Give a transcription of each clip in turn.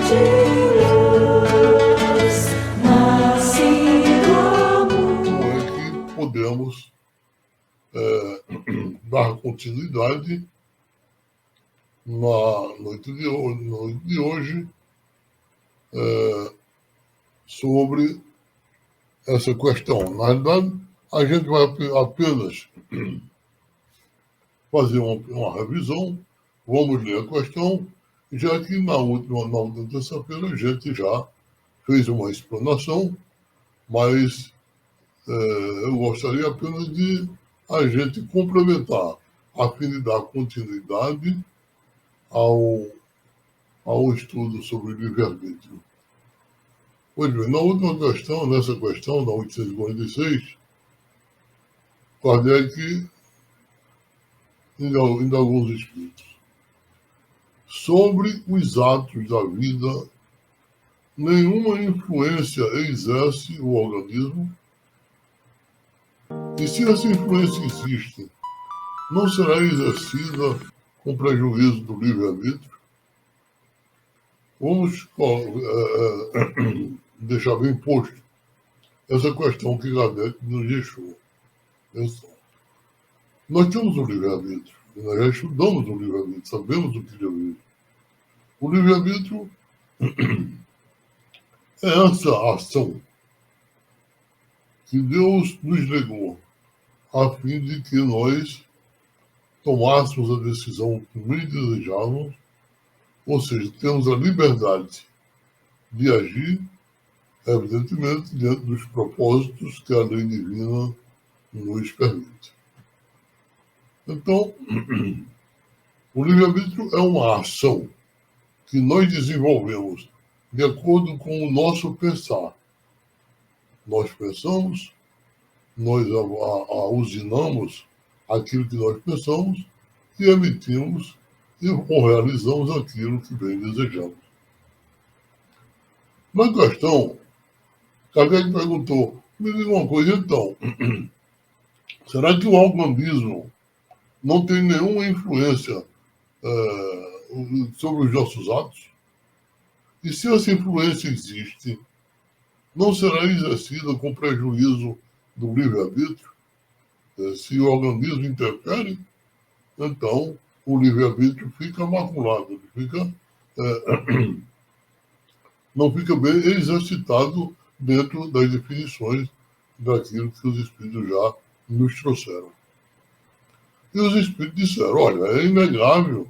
Como é que podemos dar continuidade na noite de hoje sobre essa questão. Na verdade, a gente vai apenas fazer uma revisão, vamos ler a questão, já que na última terça-feira a gente já fez uma explanação, mas eu gostaria apenas de a gente complementar, a fim de dar continuidade ao estudo sobre livre-arbítrio. Pois bem, na última questão, nessa questão, da 846, Kardec indagou os espíritos. Sobre os atos da vida, nenhuma influência exerce o organismo, e se essa influência existe, não será exercida com prejuízo do livre-arbítrio? Vamos deixar bem posto essa questão que Kardec nos deixou. Atenção. Nós temos o livre-arbítrio, nós já estudamos o livre-arbítrio, sabemos o que é livre-arbítrio. O livre-arbítrio é essa ação que Deus nos legou a fim de que nós tomássemos a decisão que bem desejávamos, ou seja, temos a liberdade de agir, evidentemente, dentro dos propósitos que a lei divina nos permite. Então, o livre-arbítrio é uma ação que nós desenvolvemos de acordo com o nosso pensar. Nós pensamos, nós usinamos aquilo que nós pensamos e emitimos ou realizamos aquilo que bem desejamos. Na questão, Kardec perguntou, me diga uma coisa então, será que o organismo não tem nenhuma influência sobre os nossos atos? E se essa influência existe, não será exercida com prejuízo do livre-arbítrio? Se o organismo interfere, então o livre-arbítrio fica maculado, não fica bem exercitado dentro das definições daquilo que os espíritos já nos trouxeram. E os espíritos disseram, olha, é inegável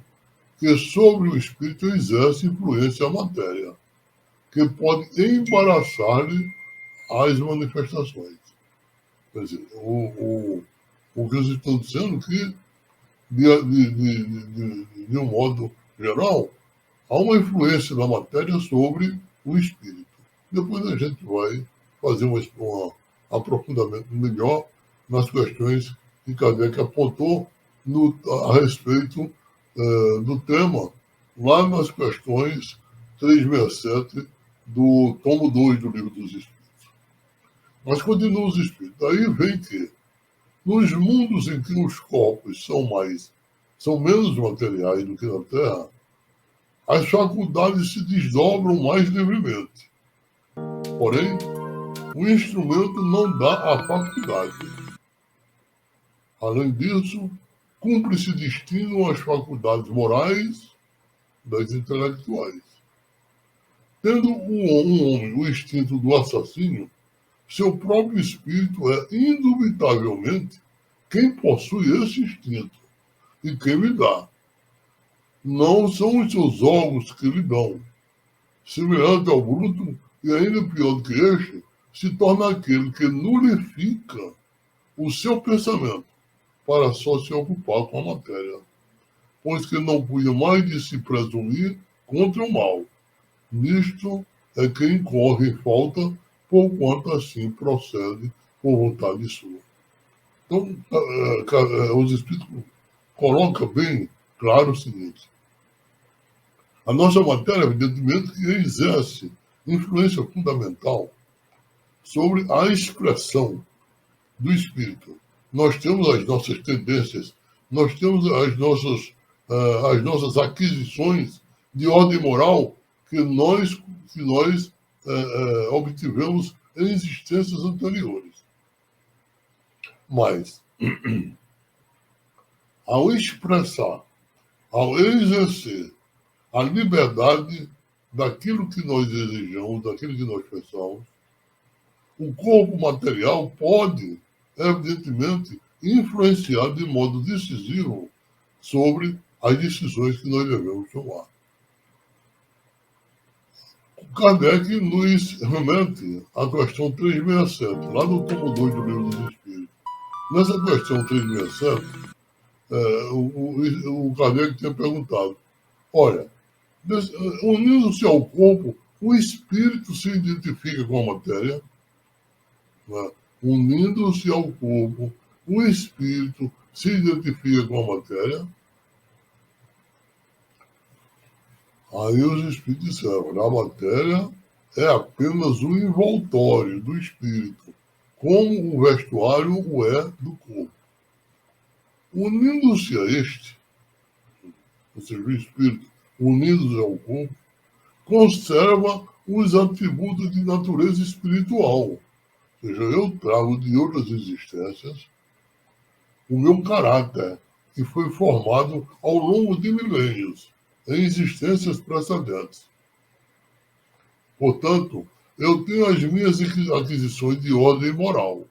que sobre o espírito exerce influência a matéria, que pode embaraçar-lhe as manifestações. Quer dizer, o que eles estão dizendo que, de um modo geral, há uma influência da matéria sobre o espírito. Depois a gente vai fazer um aprofundamento melhor nas questões que Kardec apontou a respeito do tema, lá nas questões 367 do tomo 2 do Livro dos Espíritos. Mas continuam os espíritos. Aí vem que, nos mundos em que os corpos são menos materiais do que na Terra, as faculdades se desdobram mais livremente. Porém, o instrumento não dá a faculdade. Além disso, cumpre-se distinguir as faculdades morais das intelectuais. Tendo um homem o instinto do assassínio, seu próprio espírito é indubitavelmente quem possui esse instinto e quem lhe dá. Não são os seus órgãos que lhe dão. Semelhante ao bruto, e ainda pior do que este, se torna aquele que nulifica o seu pensamento para só se ocupar com a matéria, pois que não podia mais de se presumir contra o mal. Nisto é quem incorre em falta, porquanto assim procede por vontade sua. Então, os Espíritos colocam bem claro o seguinte: a nossa matéria, evidentemente, que exerce influência fundamental sobre a expressão do espírito. Nós temos as nossas tendências, nós temos as nossas aquisições de ordem moral que nós obtivemos em existências anteriores. Mas, ao expressar, ao exercer a liberdade daquilo que nós desejamos, daquilo que nós pensamos, o corpo material pode, evidentemente, influenciar de modo decisivo sobre as decisões que nós devemos tomar. Kardec nos remete à questão 367, lá no tomo 2 do Livro dos Espíritos. Nessa questão 367, o Kardec tinha perguntado, olha, unindo-se ao corpo, o espírito se identifica com a matéria? Né? Unindo-se ao corpo, o espírito se identifica com a matéria? Aí os espíritos disseram, a matéria é apenas um envoltório do espírito, como o vestuário o é do corpo. Unindo-se a este, ou seja, o espírito unindo-se ao corpo, conserva os atributos de natureza espiritual. Ou seja, eu trago de outras existências o meu caráter, que foi formado ao longo de milênios, em existências precedentes. Portanto, eu tenho as minhas aquisições de ordem moral.